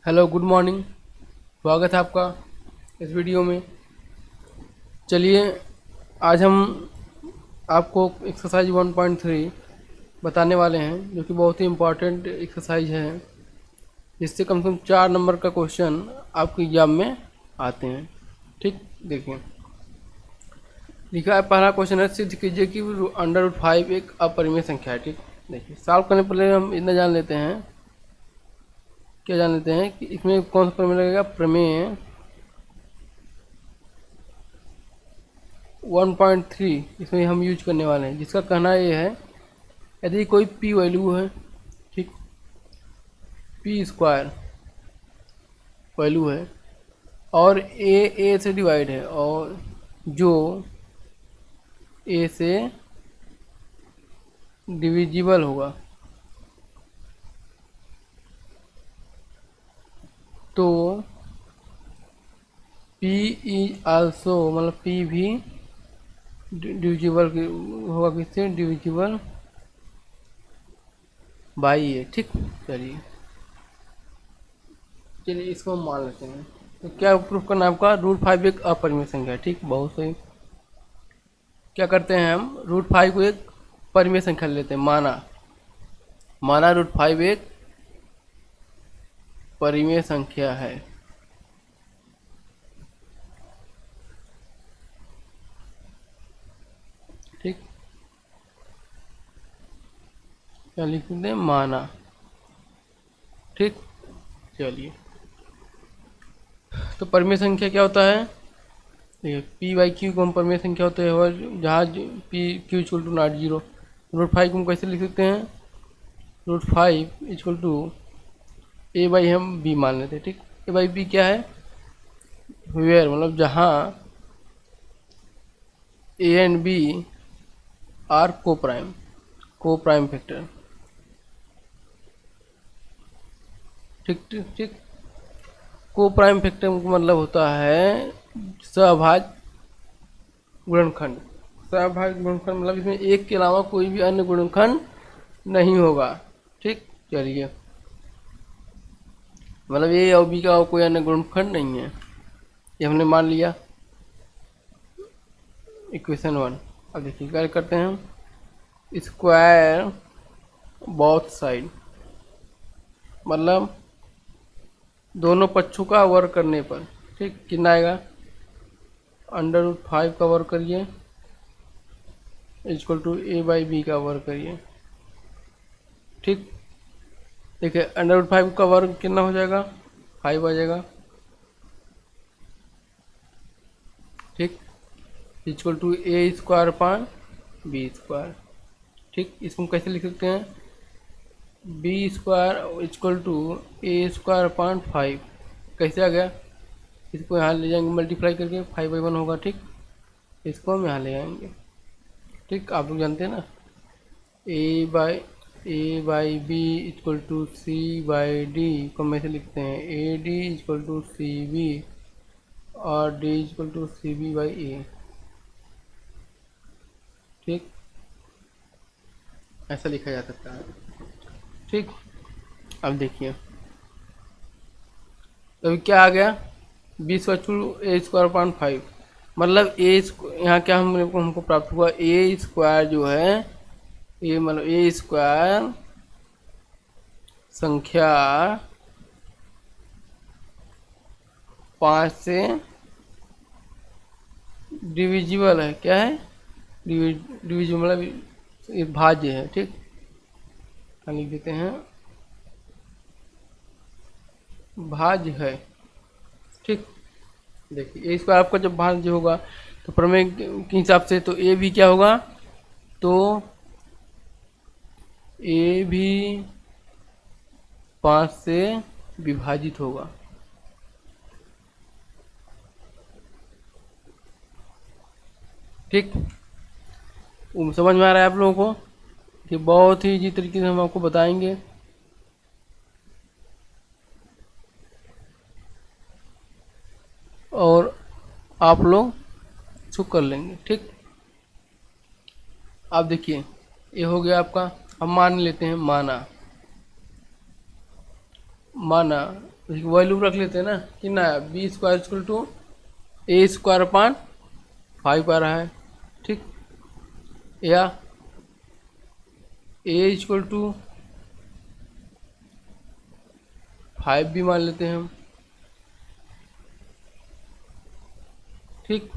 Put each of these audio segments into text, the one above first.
Hello, good morning. स्वागत है आपका इस वीडियो में। चलिए, आज हम आपको एक्सरसाइज 1.3 बताने वाले हैं, जो कि बहुत ही इम्पोर्टेंट एक्सरसाइज है, जिससे कम से कम 4 नंबर का क्वेश्चन आपके एग्जाम में आते हैं। ठीक, देखिए लिखा है। पहला क्वेश्चन है, सिद्ध कीजिए कि √5 एक अपरिमेय संख्या है। ठीक, देखिए सॉल्व करने पहले हम इतना जान लेते हैं, क्या जान लेते हैं कि इसमें कौन सा प्रमेय लगेगा। प्रमेय 1.3 इसमें हम यूज करने वाले हैं, जिसका कहना ये है, यदि कोई p वैल्यू है, ठीक, p स्क्वायर वैल्यू है और a से डिवाइड है, और जो a से डिविजिबल होगा, तो p इज आल्सो, मतलब p भी डिविजिबल होगा, किससे? डिविजिबल बाई है। ठीक, चलिए चलिए इसको हम मान लेते हैं। तो क्या प्रूफ करना है आपका? √5 एक अपरिमेय संख्या है। ठीक, बहुत सही। क्या करते हैं हम? √5 को एक परिमेय संख्या लेते हैं। माना √5 एक परिमेय संख्या है। ठीक, क्या लिख दें? माना। ठीक, चलिए, तो परिमेय संख्या क्या होता है? देखिए, p/q को हम परिमेय संख्या होते हैं, और जहाँ p/q=0। √5 को हम कैसे लिख सकते हैं? √5 = a/ हम b मान लेते हैं। ठीक, a/b क्या है? वेयर, मतलब जहाँ a एंड b आर को प्राइम फैक्टर। ठीक ठीक ठीक, को प्राइम फैक्टर का मतलब होता है सहभाज्य गुणनखंड। सहभाज्य गुणनखंड मतलब इसमें एक के अलावा कोई भी अन्य गुणनखंड नहीं होगा। ठीक, चलिए, मतलब ए और बी का कोई अन्य गुणनखंड नहीं है, ये हमने मान लिया। इक्वेशन 1। अब देखिए क्या करते हैं हम? स्क्वायर बोथ साइड, मतलब दोनों पक्षों का वर्ग करने पर, ठीक, कितना आएगा? √5 का वर्ग करिए a/b का वर्ग करिए। ठीक, देखिए √5 का वर्ग कितना हो जाएगा? 5 आ जाएगा। ठीक, a²/b²। ठीक, इसको हम कैसे लिख सकते हैं? b² = a²/5। कैसे आ गया? इसको यहाँ ले जाएंगे मल्टीप्लाई करके, 5/1 होगा। ठीक, इसको हम यहाँ ले आएंगे। ठीक, आप लोग जानते हैं ना, a/b = c/d को हम ऐसे लिखते हैं, AD = cb और d = cb/a। ठीक, ऐसा लिखा जा सकता है। ठीक, अब देखिए, तो क्या आ गया? b²a²/5, मतलब यहाँ क्या हमको प्राप्त हुआ? a² जो है, ये मतलब a² संख्या 5 से डिविजिबल है। क्या है? डिविजिबल मतलब ये भाज्य है। ठीक, लिख देते हैं भाज्य है। ठीक, देखिए a² आपका जब भाज्य होगा, तो प्रमेय के हिसाब से तो a भी क्या होगा? तो a भी 5 से विभाजित होगा। ठीक, समझ में आ रहा है आप लोगों को? कि बहुत ही इजी तरीके से हम आपको बताएंगे। और आप लोग इसको कर लेंगे। ठीक, आप देखिए, ये हो गया आपका। हम मान लेते हैं, माना वैल्यू रख लेते हैं ना, कितना है, B square equal to A square upon 5 आ रहा है, ठीक। या ए इक्वल टू 5 भी मान लेते हैं हम, ठीक।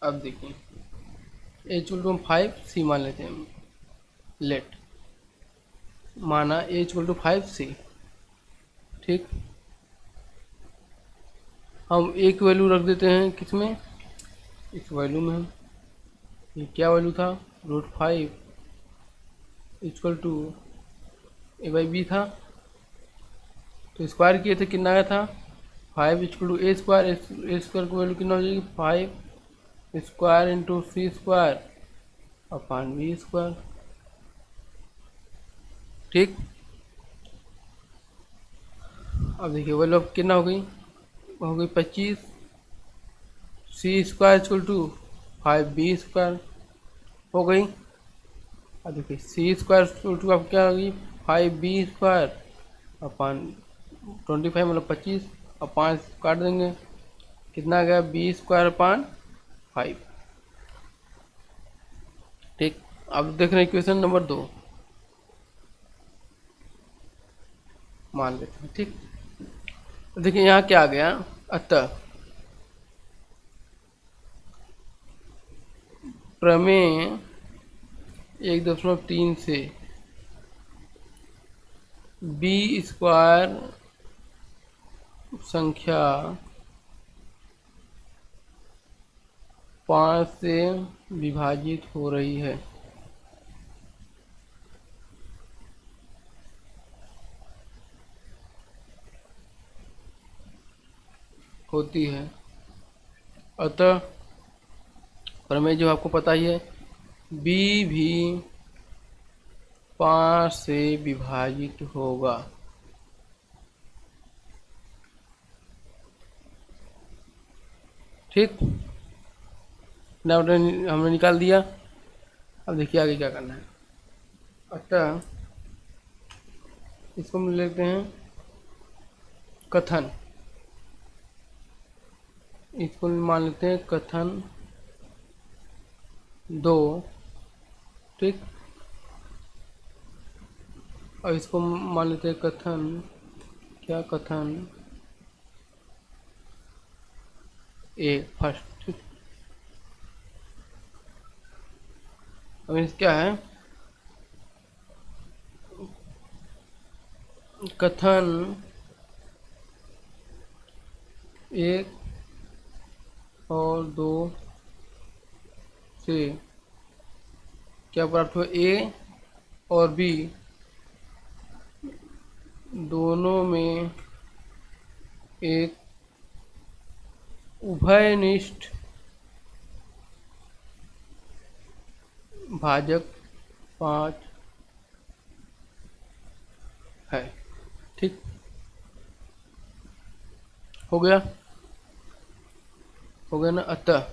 अब देखिए ए इक्वल टू हम 5 सी मान लेते हैं हम, लेट माना ए इक्वल टू 5 सी, ठीक। हम एक वैल्यू रख देते हैं किसमें, इस वैल्यू में हम, ये क्या वैल्यू था, √5 इक्वल टू a/b था, तो स्क्वायर किए थे कितना आया था, 5 equal to A square, a square की वैल्यू कितना हो जाएगी, 5 square into c square upon b square, ठीक। अब देखिए वैल्यू अब कितना हो गई 25, c square equal to 5b square हो गई। अब देखिए सी स्क्वायर इक्वल टू अब क्या होगी, 5b स्क्वायर अपान 25 मतलब 25, और 5 काट देंगे, कितना आ गया, बी स्क्वायर अपान 5, ठीक। अब देख रहे हैं इक्वेशन नंबर 2 मान लेते हैं, ठीक। देखिए यहाँ क्या आ गया, अतः प्रमेय 1.3 से बी स्क्वायर संख्या 5 से विभाजित हो रही है, होती है। अतः प्रमेय जो आपको पता ही है, बी भी 5 से विभाजित होगा, ठीक। हमने निकाल दिया। अब देखिए आगे क्या करना है, अतः इसको हम लेते हैं कथन, इसको मान लेते हैं कथन 2, ठीक। और इसको मान लेते हैं कथन, क्या, कथन ए फर्स्ट, ठीक। अब इस क्या है, कथन 1 और 2 से क्या प्राप्त हुआ, ए और बी दोनों में एक उभयनिष्ठ भाजक 5 है, ठीक। हो गया ना। अतः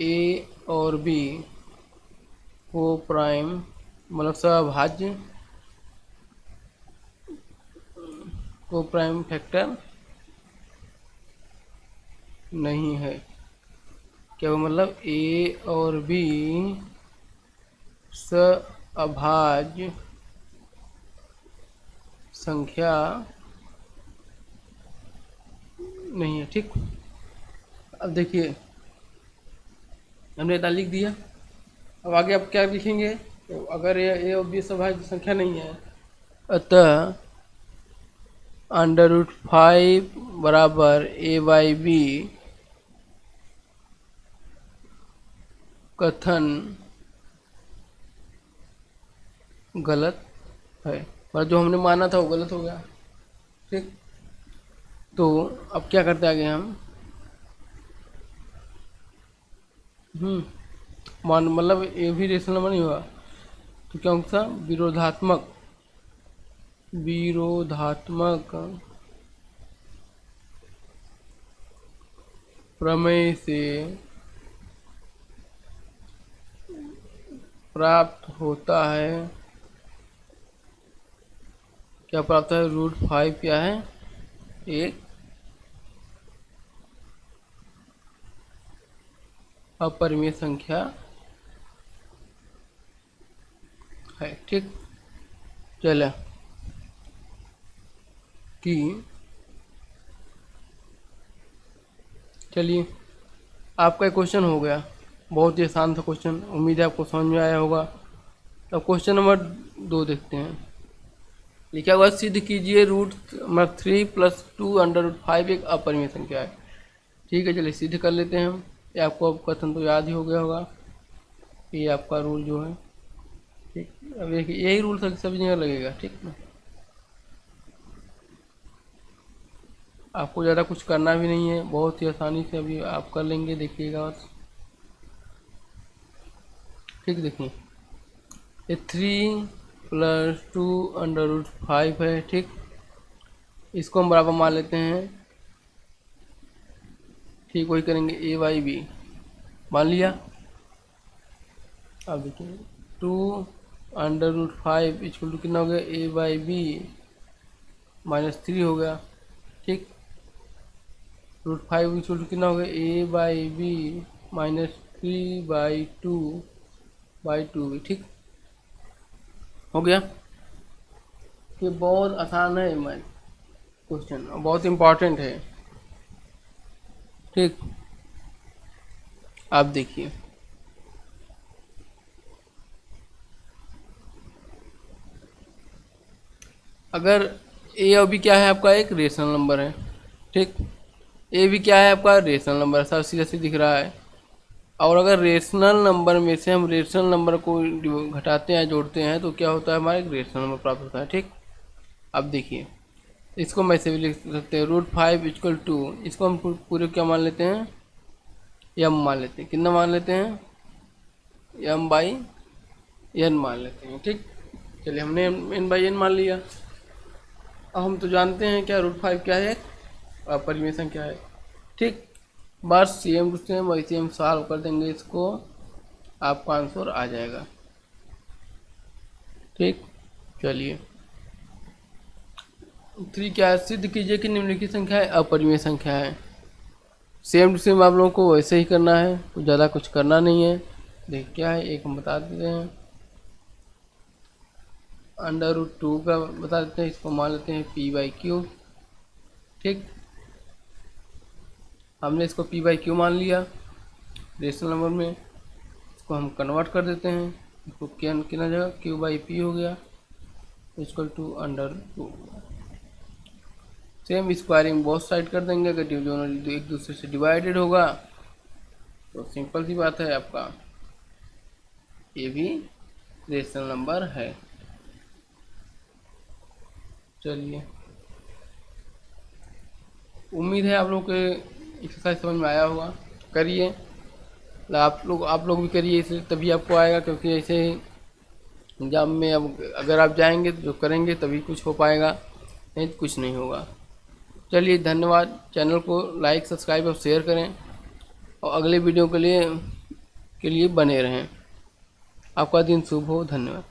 ए और बी को प्राइम मतलब सभाज्य को प्राइम फैक्टर नहीं है, क्या वो मतलब ए और बी सअभाज्य संख्या नहीं है, ठीक। अब देखिए हमने इतना लिख दिया, अब आगे आप क्या लिखेंगे, तो अगर ए और बी सभाज्य संख्या नहीं है, अतः √5 बराबर a/b कथन गलत है, पर जो हमने माना था वो गलत हो गया, ठीक। तो अब क्या करते आगे हम, मान मतलब ये भी रेशनल नंबर नहीं हुआ, तो क्या होगा, विरोधात्मक प्रमेय से प्राप्त होता है, क्या प्राप्त है, √5 क्या है, एक अपरिमेय संख्या है। ठीक, चले कि चलिए आपका क्वेश्चन हो गया, बहुत ही आसान था क्वेश्चन, उम्मीद है आपको समझ में आया होगा। अब क्वेश्चन नंबर 2 देखते हैं। लिखा हुआ सिद्ध कीजिए √3 + 2√5 एक अपरिमेय संख्या है। ठीक है, चलिए सिद्ध कर लेते हैं हम। ये आपको अब कथन तो याद ही हो गया होगा, ये आपका रूल जो है। ठीक, अब देखिए यही रूल सभी जगह लगेगा। ठीक ना, आपको ज़्यादा कुछ करना भी नहीं है, बहुत ही आसानी से अभी आप कर लेंगे, देखिएगा बस। ठीक, देखिए ये 3 + 2√5 है। ठीक, इसको हम बराबर मान लेते हैं। ठीक, वही करेंगे, a/b मान लिया। अब देखिए 2√5 = कितना हो गया, a/b -3 हो गया। ठीक, √5 = कितना हो गया, a/b -3/2 ठीक हो गया। ये बहुत आसान है मैं क्वेश्चन, बहुत इम्पोर्टेंट है। ठीक, आप देखिए अगर ए और बी क्या है, आपका एक रेशनल नंबर है। ठीक, ए भी क्या है, आपका रेशनल नंबर, सब सीधा सीधा दिख रहा है। और अगर रेशनल नंबर में से हम रेशनल नंबर को घटाते हैं, जोड़ते हैं, तो क्या होता है, हमारा एक रेशनल नंबर प्राप्त होता है। ठीक, अब देखिए इसको मैं ऐसे भी लिख सकते हैं, √5 = 2, इसको हम पूरे क्या मान लेते हैं, m मान लेते हैं। कितना मान लेते हैं, m/n मान लेते हैं। ठीक, चलिए हमने n/n मान लिया। अब हम तो जानते हैं क्या √5 क्या है, अपरिमेय संख्या है। ठीक, बस सेम टू सेम वैसे हम सॉल्व कर देंगे इसको, आपका आंसर आ जाएगा। ठीक, चलिए 3 क्या है, सिद्ध कीजिए कि निम्नलिखित संख्या है अपरिमेय संख्या है। सेम टू सेम आप लोगों को वैसे ही करना है, कुछ ज़्यादा कुछ करना नहीं है। देख क्या है, एक हम बता देते हैं, √2 का बता देते हैं, इसको मान लेते हैं p/q। ठीक, हमने इसको p/q मान लिया रेशनल नंबर में, इसको हम कन्वर्ट कर देते हैं, इसको कितना जगह q/p हो गया, =√2। सेम स्क्वायरिंग बोथ साइड कर देंगे, अगर दोनों एक दूसरे से डिवाइडेड होगा तो सिंपल सी बात है, आपका ये भी रेशनल नंबर है। चलिए उम्मीद है आप लोग के एक्सरसाइज समझ में आया होगा, करिए, आप लोग भी करिए, इसे तभी आपको आएगा, क्योंकि ऐसे एग्जाम में अब अगर आप जाएंगे तो जो करेंगे तभी कुछ हो पाएगा, नहीं तो कुछ नहीं होगा। चलिए धन्यवाद, चैनल को लाइक सब्सक्राइब और शेयर करें, और अगले वीडियो के लिए बने रहें। आपका दिन शुभ हो, धन्यवाद।